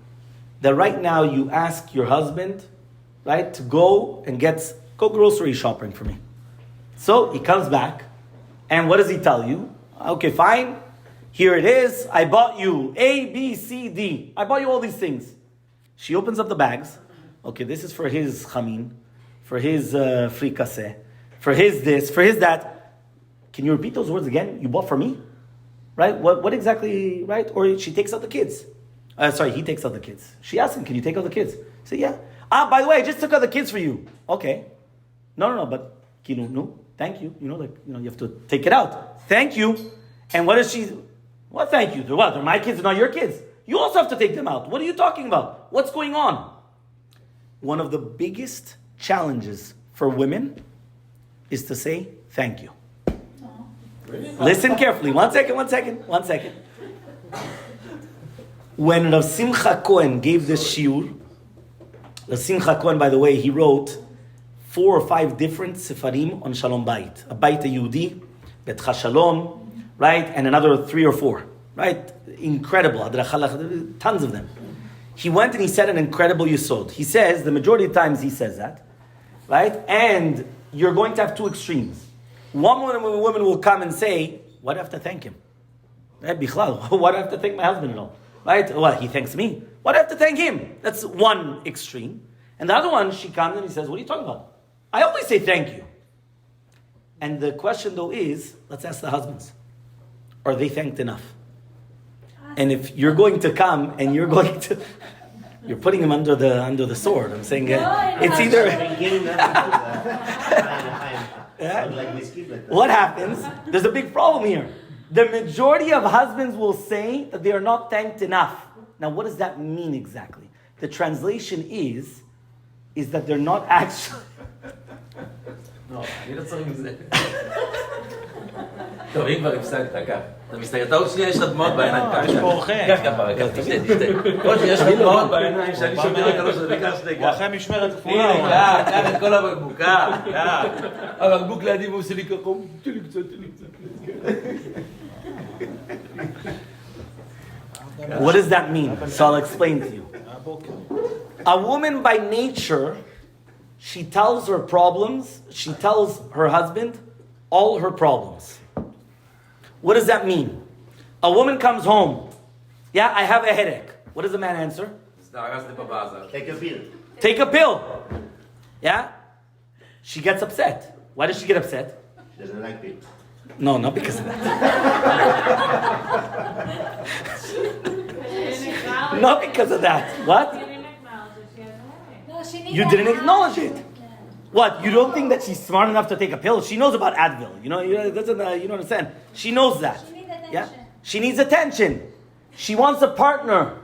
that right now you ask your husband, right, to go grocery shopping for me? So he comes back, and what does he tell you? Okay, fine. Here it is. I bought you A, B, C, D. I bought you all these things. She opens up the bags. Okay, this is for his chamin, for his fricassee, for his this, for his that. Can you repeat those words again? You bought for me? Right? What exactly, right? Or she takes out the kids. He takes out the kids. She asks him, can you take out the kids? Say, yeah. By the way, I just took out the kids for you. Okay. No, but, no, thank you. You have to take it out. Thank you. And what does she, what thank you? They're my kids, not your kids. You also have to take them out. What are you talking about? What's going on? One of the biggest challenges for women is to say, thank you. Really? Listen carefully. One second. When Rav Simcha Cohen gave this shiur, Rav Simcha Cohen, by the way, he wrote 4 or 5 different sefarim on Shalom Bayit. A Bayit Yehudi, Bet Shalom, right? And another 3 or 4, right? Incredible. Tons of them. He went and he said an incredible yesod. He says, the majority of times he says that, right? And you're going to have two extremes. One woman will come and say, why do I have to thank him? Why do I have to thank my husband and all? Right? Well, he thanks me. Why do I have to thank him? That's one extreme. And the other one, she comes and he says, what are you talking about? I always say thank you. And the question though is, let's ask the husbands, are they thanked enough? And if you're going to come and you're putting him under the sword. I'm saying it's either. What happens? There's a big problem here. The majority of husbands will say that they are not thanked enough. Now, what does that mean exactly? The translation is that they're not actually. לא, אני לא צריך מזה. טוב, אם כבר הפסקת, ככה. אתה מסתכל, אתה עוד שנייה יש לך דמעות בעיניים. יש פה אורחים. קח כפרה, תשתה. עוד שנייה יש לך דמעות בעיניים, שאני שומע רגע לא שזה, קח שתי. הוא אחרי משמרת כפולה. הנה, קח את כל הבקבוק, קח. הבקבוק לידי והוא עושה לי ככה, תן לי קצת. What does that mean? So I'll explain to you. A woman by nature, she tells her problems, she tells her husband all her problems. What does that mean? A woman comes home. Yeah, I have a headache. What does the man answer? Take a pill. Take a pill. Yeah? She gets upset. Why does she get upset? She doesn't like pills. No, not because of that. Not because of that. What? You didn't acknowledge it. What? You don't think that she's smart enough to take a pill? She knows about Advil. You don't understand. She knows that. Yeah? She needs attention. She wants a partner.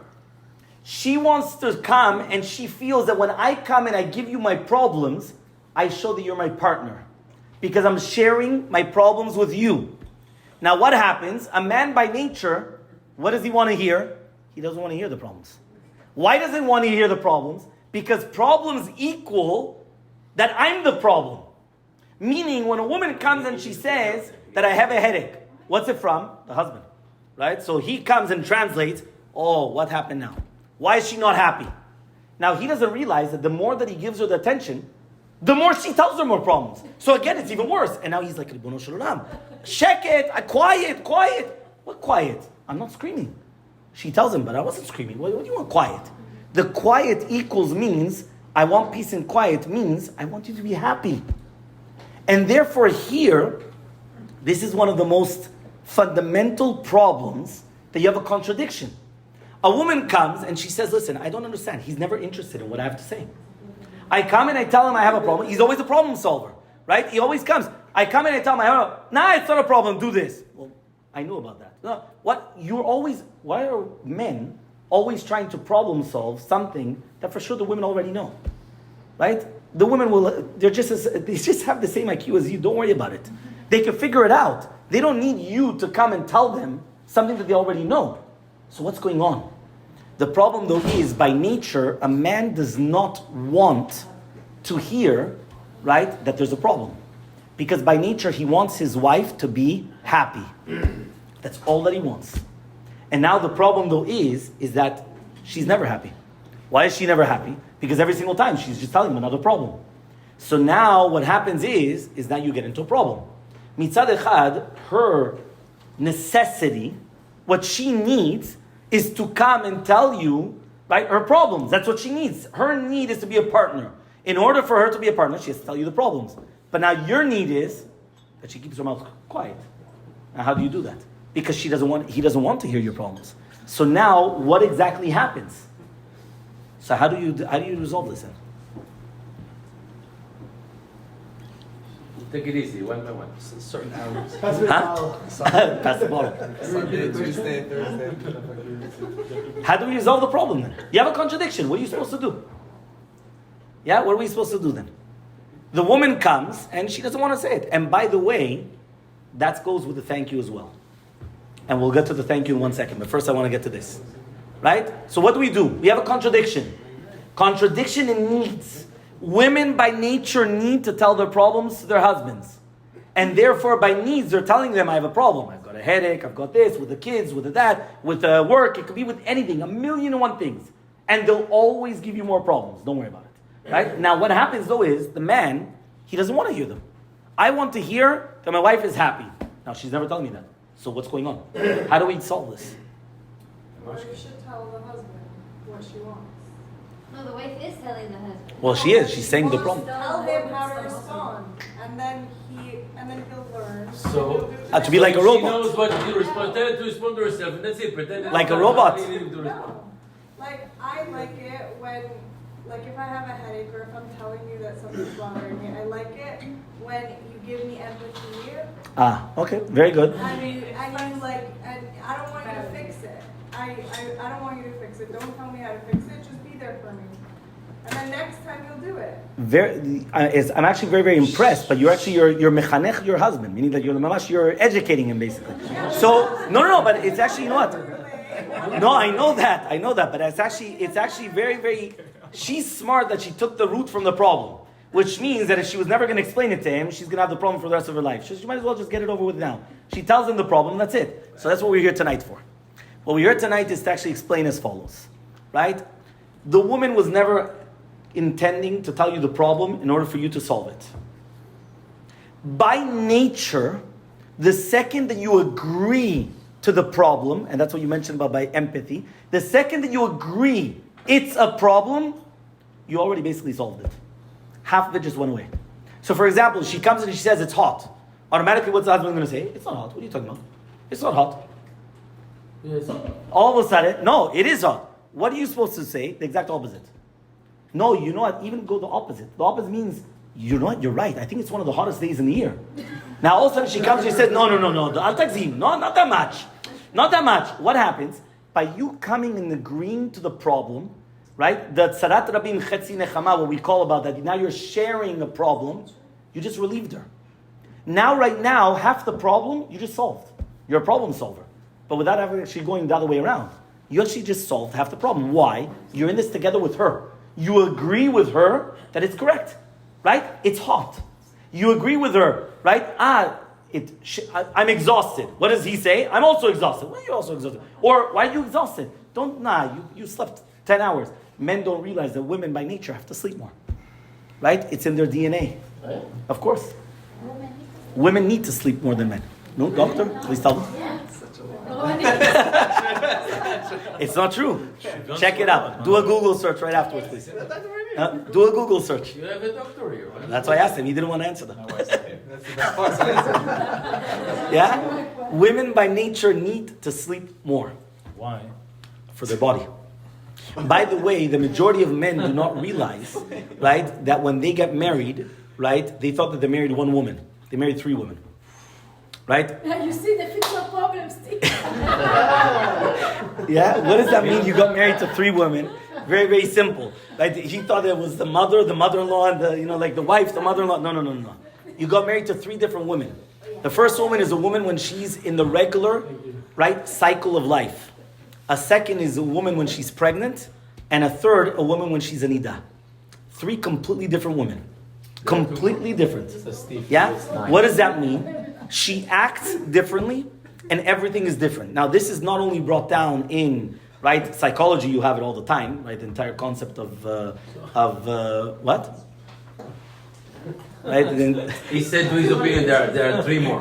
She wants to come and she feels that when I come and I give you my problems, I show that you're my partner. Because I'm sharing my problems with you. Now what happens? A man by nature, what does he want to hear? He doesn't want to hear the problems. Why doesn't he want to hear the problems? Because problems equal that I'm the problem. Meaning when a woman comes and she says that I have a headache, what's it from? The husband. Right? So he comes and translates, oh, what happened now? Why is she not happy? Now he doesn't realize that the more that he gives her the attention, the more she tells her more problems. So again, it's even worse. And now he's like, Ribono Shel Olam, sheket, quiet. What quiet? I'm not screaming. She tells him, but I wasn't screaming. What do you want quiet? The quiet equals means, I want peace and quiet means, I want you to be happy. And therefore here, this is one of the most fundamental problems that you have a contradiction. A woman comes and she says, listen, I don't understand. He's never interested in what I have to say. I come and I tell him I have a problem. He's always a problem solver, right? He always comes. I come and I tell him I have a problem. Nah, it's not a problem. Do this. Well, I knew about that. No, why are men always trying to problem solve something that for sure the women already know, right? The women they just have the same IQ as you. Don't worry about it. They can figure it out. They don't need you to come and tell them something that they already know. So what's going on? The problem though is, by nature, a man does not want to hear, right, that there's a problem. Because by nature, he wants his wife to be happy. That's all that he wants. And now the problem though is that she's never happy. Why is she never happy? Because every single time she's just telling him another problem. So now what happens is now you get into a problem. Mitzad echad, her necessity, what she needs is to come and tell you, right, her problems. That's what she needs. Her need is to be a partner. In order for her to be a partner, she has to tell you the problems. But now your need is that she keeps her mouth quiet. Now how do you do that? Because he doesn't want to hear your problems. So now what exactly happens? So how do you resolve this then? Take it easy, one by one. Certain hours. Pass the bottle. Sunday, Tuesday, Thursday. How do we resolve the problem then? You have a contradiction. What are you supposed to do? Yeah, what are we supposed to do then? The woman comes and she doesn't want to say it. And by the way, that goes with the thank you as well. And we'll get to the thank you in 1 second. But first I want to get to this. Right? So what do? We have a contradiction. Contradiction in needs. Women by nature need to tell their problems to their husbands. And therefore by needs they're telling them I have a problem. I've got a headache, I've got this, with the kids, with that, with work. It could be with anything, 1,000,001 things. And they'll always give you more problems. Don't worry about it. Right? Now, what happens though is the man, he doesn't want to hear them. I want to hear that my wife is happy. Now, she's never telling me that. So what's going on? How do we solve this? Or you should tell the husband what she wants. No, the wife is telling the husband. Well, she is. She's saying the problem. Tell him how to respond, and then he'll learn. So To be like a She robot. knows what to respond. Tell her to respond to herself, and that's it. Pretend it's Like a not robot. really needing to respond. No. Like, I like it when, like, if I have a headache or if I'm telling you that something's bothering me, I like it when you give me empathy. Okay. Very good. And I don't want you to fix it. I don't want you to fix it. Don't tell me how to fix it. Just be there for me. And then next time you'll do it. I'm actually very, very impressed. But you're mechanech your husband, meaning that you're educating him basically. So no. But it's actually, you know what? No, I know that. But it's actually very, very. She's smart that she took the root from the problem, which means that if she was never going to explain it to him, she's going to have the problem for the rest of her life. So she might as well just get it over with now. She tells him the problem. That's it. So that's what we're here tonight for. What we're here tonight is to actually explain as follows, right? The woman was never intending to tell you the problem in order for you to solve it. By nature, the second that you agree to the problem, and that's what you mentioned about by empathy, the second that you agree it's a problem, you already basically solved it. Half of it just went away. So for example, she comes in and she says it's hot. Automatically what's the husband going to say? It's not hot. What are you talking about? It's not hot. Yes. All of a sudden, no, it is hot. What are you supposed to say? The exact opposite. No, you know what? Even go the opposite. The opposite means, you know what? You're right. I think it's one of the hottest days in the year. Now all of a sudden she comes and she says, no. Al tagzim. No, not that much. Not that much. What happens? By you coming and agreeing to the problem, right? The tzarat rabim chetzi nechama, what we call about that. Now you're sharing a problem. You just relieved her. Right now, half the problem you just solved. You're a problem solver. But without actually going the other way around. You actually just solved half the problem. Why? You're in this together with her. You agree with her that it's correct, right? It's hot. You agree with her, right? I'm exhausted. What does he say? I'm also exhausted. Why are you also exhausted? Or why are you exhausted? You slept 10 hours. Men don't realize that women by nature have to sleep more, right? It's in their DNA. Right? Of course. Women need to sleep more than men. No, doctor? Please tell them. It's not true. Check it out. Do a Google search right afterwards, please. Do a Google search. You have a doctor here. Right? That's why I asked him. He didn't want to answer them. That's the best part. Yeah? Women by nature need to sleep more. Why? For their body. By the way, the majority of men do not realize, right, that when they get married, right, they thought that they married one woman. They married 3 women. Right? You see, they fix your problems. Yeah? What does that mean? You got married to 3 women. Very, very simple. Right? He thought it was the mother, the mother-in-law, and the wife, the mother-in-law. No. You got married to 3 different women. The first woman is a woman when she's in the regular, right, cycle of life. A second is a woman when she's pregnant. And a third, a woman when she's an Ida. 3 completely different women. Completely different. Yeah? What does that mean? She acts differently and everything is different. Now this is not only brought down in, right, psychology, you have it all the time, right, the entire concept of what? Right? He said to his opinion there are 3 more.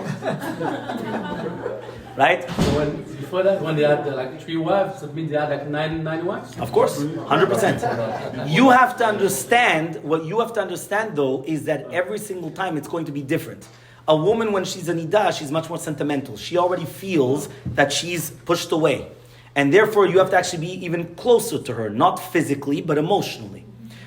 Right? So before that, when they had 3 wives, it means they had 9 wives? Of course, 100%. You have to understand, what you have to understand though, is that every single time it's going to be different. A woman, when she's an Ida, she's much more sentimental. She already feels that she's pushed away. And therefore, you have to actually be even closer to her, not physically, but emotionally.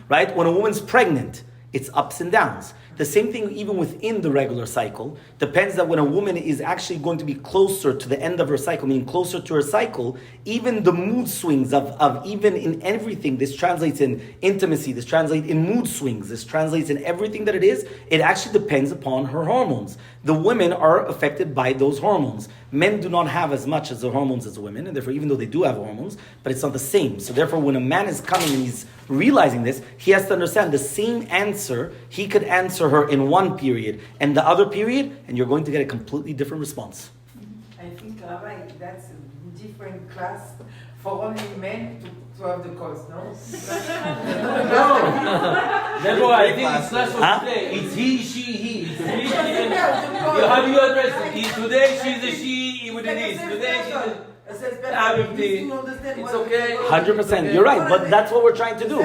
Right? When a woman's pregnant, it's ups and downs. The same thing even within the regular cycle. Depends that when a woman is actually going to be closer to the end of her cycle, meaning closer to her cycle, even the mood swings of even in everything, this translates in intimacy, this translates in mood swings, this translates in everything that it is, it actually depends upon her hormones. The women are affected by those hormones. Men do not have as much as the hormones as women, and therefore even though they do have hormones, but it's not the same. So therefore when a man is coming and he's realizing this, he has to understand the same answer, he could answer her in one period and the other period, and you're going to get a completely different response. I think think, Rabbi, that's a different class for only men to have the course, no? Therefore, I think it's not for today. It's he, she, he. It's he, she, and how do you address it? Today she's a she, he would it is. Today she's a... It's okay. 100%. You're right, but that's what we're trying to do.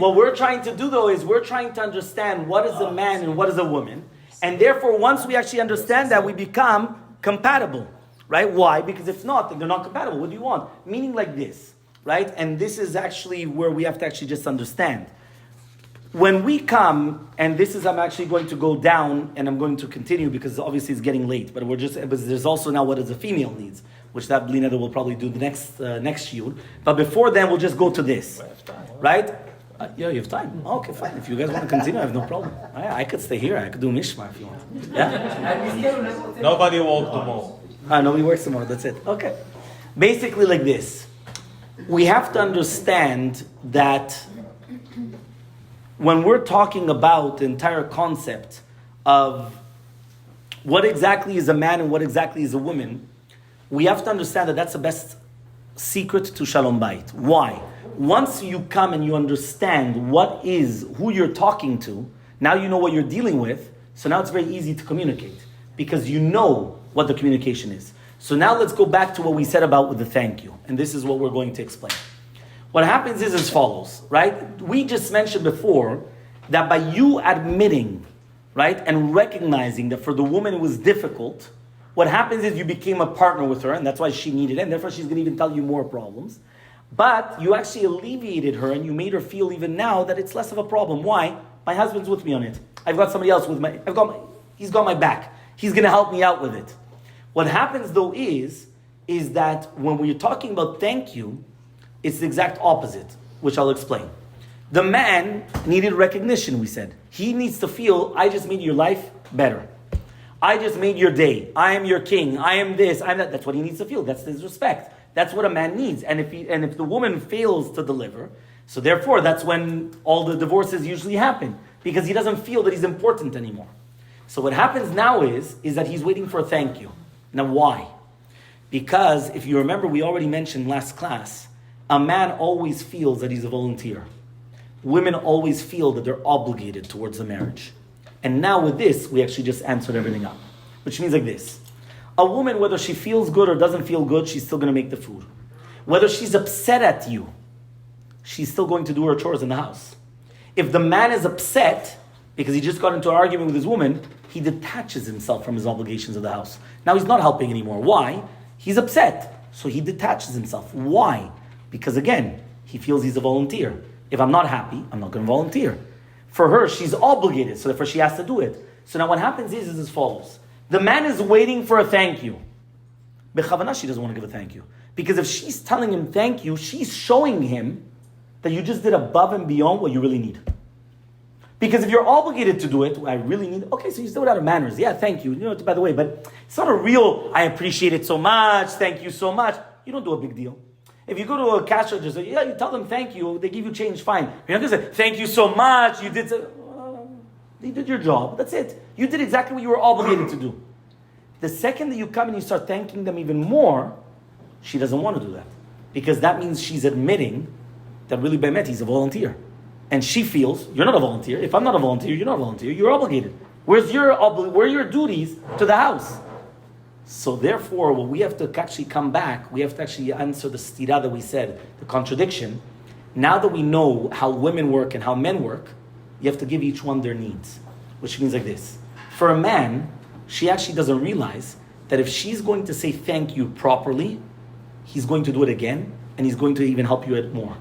What we're trying to do, though, is we're trying to understand what is a man and what is a woman. And therefore, once we actually understand that, we become compatible. Right? Why? Because if not, then they're not compatible. What do you want? Meaning like this. Right? And this is actually where we have to actually just understand. When we come, and this is, I'm actually going to go down, and I'm going to continue because obviously it's getting late. But there's also now what is a female needs, which that Blineda will probably do the next shiur. But before then, we'll just go to this, right? Yeah, you have time. Okay, fine. If you guys want to continue, I have no problem. I could stay here. I could do mishmar if you want. Yeah. Nobody works tomorrow. Nobody works tomorrow. That's it. Okay. Basically, like this, we have to understand that when we're talking about the entire concept of what exactly is a man and what exactly is a woman, we have to understand that that's the best secret to Shalom Bayit. Why? Once you come and you understand who you're talking to, now you know what you're dealing with, so now it's very easy to communicate because you know what the communication is. So now let's go back to what we said about with the thank you, and this is what we're going to explain. What happens is as follows, right? We just mentioned before that by you admitting, right, and recognizing that for the woman it was difficult, what happens is you became a partner with her, and that's why she needed it, and therefore she's going to even tell you more problems. But you actually alleviated her, and you made her feel even now that it's less of a problem. Why? My husband's with me on it. I've got somebody else he's got my back. He's going to help me out with it. What happens though is that when we're talking about thank you, it's the exact opposite, which I'll explain. The man needed recognition, we said. He needs to feel, I just made your life better. I just made your day. I am your king. I am this. I'm that. That's what he needs to feel. That's his respect. That's what a man needs. And if the woman fails to deliver, so therefore that's when all the divorces usually happen, because he doesn't feel that he's important anymore. So what happens now is that he's waiting for a thank you. Now why? Because if you remember, we already mentioned last class, a man always feels that he's a volunteer. Women always feel that they're obligated towards the marriage. And now with this, we actually just answered everything up. Which means like this. A woman, whether she feels good or doesn't feel good, she's still going to make the food. Whether she's upset at you, she's still going to do her chores in the house. If the man is upset because he just got into an argument with his woman, he detaches himself from his obligations of the house. Now he's not helping anymore. Why? He's upset. So he detaches himself. Why? Because again, he feels he's a volunteer. If I'm not happy, I'm not going to volunteer. For her, she's obligated, so therefore she has to do it. So now what happens is as follows. The man is waiting for a thank you. Bechavana, she doesn't want to give a thank you. Because if she's telling him thank you, she's showing him that you just did above and beyond what you really need. Because if you're obligated to do it, I really need, okay, so you still out of manners. Yeah, thank you. By the way, but it's not a real, I appreciate it so much, thank you so much. You don't do a big deal. If you go to a cash register, you tell them thank you, they give you change, fine. You're not going to say, thank you so much, you did your job, that's it. You did exactly what you were obligated to do. The second that you come and you start thanking them even more, she doesn't want to do that. Because that means she's admitting that really Bemet, he's a volunteer. And she feels, you're not a volunteer. If I'm not a volunteer, you're not a volunteer. You're obligated. Where are your duties to the house? So therefore, when we have to actually come back, we have to actually answer the stira that we said, the contradiction. Now that we know how women work and how men work, you have to give each one their needs. Which means like this. For a man, she actually doesn't realize that if she's going to say thank you properly, he's going to do it again, and he's going to even help you at more.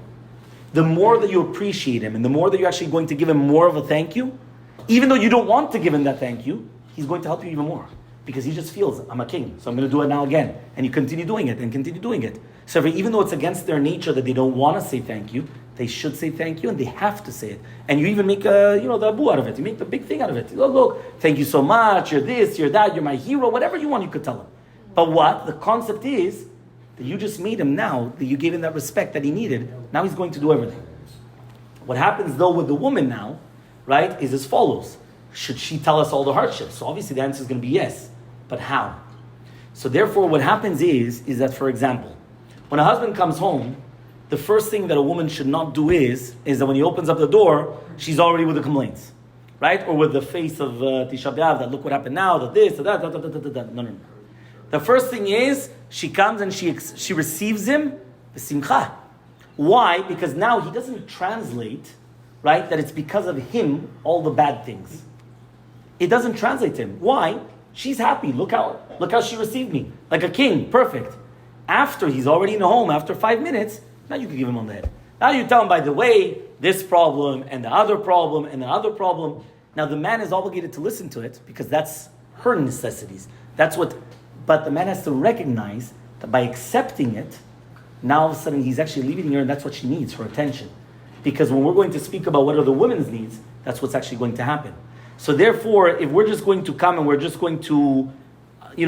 The more that you appreciate him, and the more that you're actually going to give him more of a thank you, even though you don't want to give him that thank you, he's going to help you even more. Because he just feels, I'm a king, so I'm going to do it now again. And you continue doing it, and continue doing it. So even though it's against their nature that they don't want to say thank you, they should say thank you, and they have to say it. And you even make the abu out of it. You make the big thing out of it. Look, thank you so much, you're this, you're that, you're my hero, whatever you want, you could tell him. But what? The concept is that you just made him now, that you gave him that respect that he needed, now he's going to do everything. What happens though with the woman now, right, is as follows. Should she tell us all the hardships? So obviously the answer is going to be yes. But how? So therefore, what happens is that, for example, when a husband comes home, the first thing that a woman should not do is that when he opens up the door, she's already with the complaints, right? Or with the face of Tisha B'Av, that look what happened now, that this, that. No. The first thing is, she comes and she receives him, b'simcha. Why? Because now he doesn't translate, right, that it's because of him, all the bad things. It doesn't translate to him. Why? She's happy. Look how she received me. Like a king. Perfect. After he's already in the home, after 5 minutes, now you can give him on the head. Now you tell him, by the way, this problem, and the other problem, and the other problem. Now the man is obligated to listen to it, because that's her necessities. But the man has to recognize that by accepting it, now all of a sudden he's actually leaving her, and that's what she needs, her attention. Because when we're going to speak about what are the women's needs, that's what's actually going to happen. So therefore, if we're just going to come and we're just going to,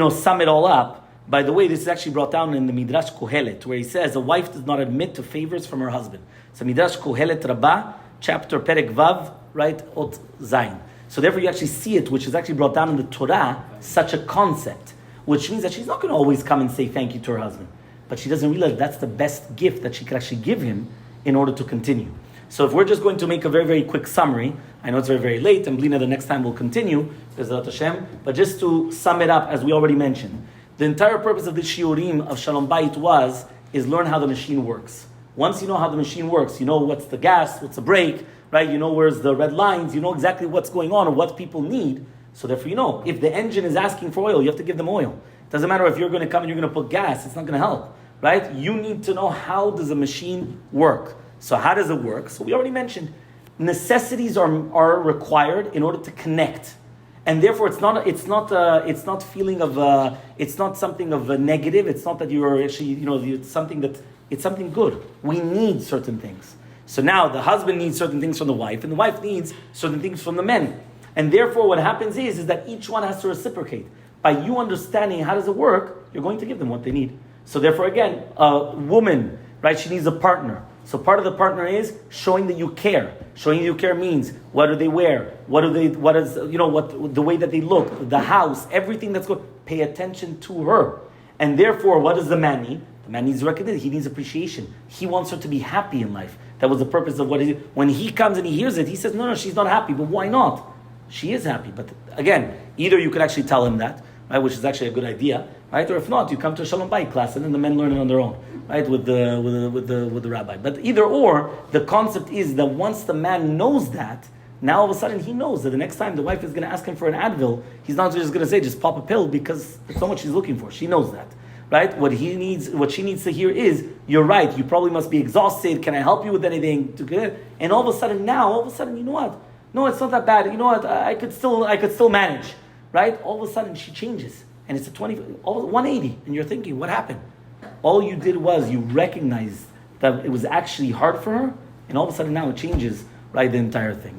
sum it all up, by the way, this is actually brought down in the Midrash Kohelet, where he says a wife does not admit to favors from her husband. So Midrash Kohelet Rabbah, chapter Perek Vav, right, Ot Zayin. So therefore you actually see it, which is actually brought down in the Torah, such a concept, which means that she's not going to always come and say thank you to her husband. But she doesn't realize that's the best gift that she could actually give him in order to continue. So if we're just going to make a very, very quick summary, I know it's very, very late, and Blina, the next time we'll continue, Bezrat Hashem, but just to sum it up, as we already mentioned, the entire purpose of the shiurim of Shalom Bayit is learn how the machine works. Once you know how the machine works, you know what's the gas, what's the brake, right? You know where's the red lines, you know exactly what's going on or what people need. So therefore you know, if the engine is asking for oil, you have to give them oil. It doesn't matter if you're going to come and you're going to put gas, it's not going to help, right? You need to know how does a machine work. So how does it work? So we already mentioned, necessities are required in order to connect. And therefore, it's not feeling of, it's not something of a negative. It's not that you're actually, it's something good. We need certain things. So now the husband needs certain things from the wife, and the wife needs certain things from the men. And therefore, what happens is that each one has to reciprocate. By you understanding how does it work, you're going to give them what they need. So therefore, again, a woman, right? She needs a partner. So part of the partner is showing that you care. Showing that you care means what do they wear? What is the way that they look, the house, everything that's good. Pay attention to her. And therefore, what does the man need? The man needs recognition. He needs appreciation. He wants her to be happy in life. That was the purpose of what he did. When he comes and he hears it, he says, no, she's not happy. But why not? She is happy. But again, either you could actually tell him that, right, which is actually a good idea, right? Or if not, you come to a Shalom Bayit class and then the men learn it on their own, right, with the rabbi. But either or, the concept is that once the man knows that, now all of a sudden he knows that the next time the wife is going to ask him for an Advil, he's not just going to say, just pop a pill, because that's not what she's looking for. She knows that, right? What she needs to hear is, you're right, you probably must be exhausted, can I help you with anything? And all of a sudden, you know what? No, it's not that bad. You know what? I could still manage, right? All of a sudden she changes. And it's 180. And you're thinking, what happened? All you did was you recognized that it was actually hard for her, and all of a sudden now it changes, right, the entire thing.